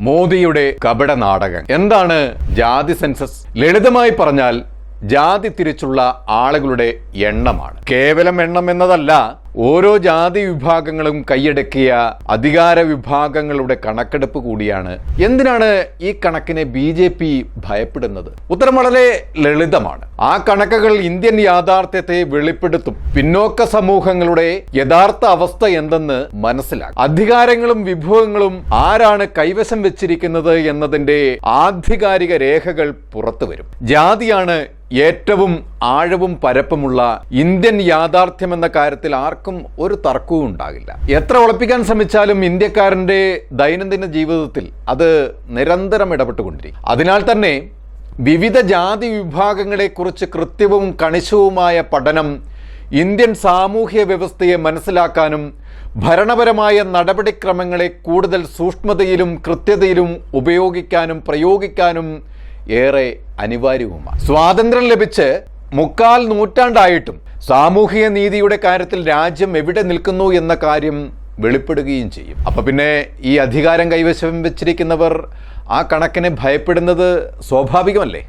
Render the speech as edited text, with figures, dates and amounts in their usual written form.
മോദിയുടെ കപട നാടകം. എന്താണ് ജാതി സെൻസസ്? ലളിതമായി പറഞ്ഞാൽ ജാതി തിരിച്ചുള്ള ആളുകളുടെ എണ്ണമാണ്. കേവലം എണ്ണം എന്നതല്ല, ഓരോ ജാതി വിഭാഗങ്ങളും കൈയടക്കിയ അധികാര വിഭാഗങ്ങളുടെ കണക്കെടുപ്പ് കൂടിയാണ്. എന്തിനാണ് ഈ കണക്കിനെ BJP ഭയപ്പെടുന്നത്? ഉത്തരം വളരെ ലളിതമാണ്. ആ കണക്കുകൾ ഇന്ത്യൻ യാഥാർത്ഥ്യത്തെ വെളിപ്പെടുത്തും. പിന്നോക്ക സമൂഹങ്ങളുടെ യഥാർത്ഥ അവസ്ഥ എന്തെന്ന് മനസ്സിലാക്കും. അധികാരങ്ങളും വിഭവങ്ങളും ആരാണ് കൈവശം വെച്ചിരിക്കുന്നത് എന്നതിന്റെ ആധികാരിക രേഖകൾ പുറത്തു വരും. ജാതിയാണ് ഏറ്റവും ആഴവും പരപ്പുമുള്ള ഇന്ത്യൻ യാഥാർത്ഥ്യം എന്ന കാര്യത്തിൽ ആർക്കും ഒരു തർക്കവും ഉണ്ടാകില്ല. എത്ര ഒളിപ്പിക്കാൻ ശ്രമിച്ചാലും ഇന്ത്യക്കാരന്റെ ദൈനംദിന ജീവിതത്തിൽ അത് നിരന്തരം ഇടപെട്ടുകൊണ്ടിരിക്കും. അതിനാൽ തന്നെ വിവിധ ജാതി വിഭാഗങ്ങളെക്കുറിച്ച് കൃത്യവും കണിശവുമായ പഠനം ഇന്ത്യൻ സാമൂഹ്യ വ്യവസ്ഥയെ മനസ്സിലാക്കാനും ഭരണപരമായ നടപടിക്രമങ്ങളെ കൂടുതൽ സൂക്ഷ്മതയിലും കൃത്യതയിലും ഉപയോഗിക്കാനും പ്രയോഗിക്കാനും ഏറെ അനിവാര്യവുമാണ്. സ്വാതന്ത്ര്യം ലഭിച്ച് 3/4 നൂറ്റാണ്ടായിട്ടും സാമൂഹിക നീതിയുടെ കാര്യത്തിൽ രാജ്യം എവിടെ നിൽക്കുന്നു എന്ന കാര്യം വെളിപ്പെടുകയും ചെയ്യും. അപ്പൊ പിന്നെ ഈ അധികാരം കൈവശം വെച്ചിരിക്കുന്നവർ ആ കണക്കിനെ ഭയപ്പെടുന്നത് സ്വാഭാവികമല്ലേ?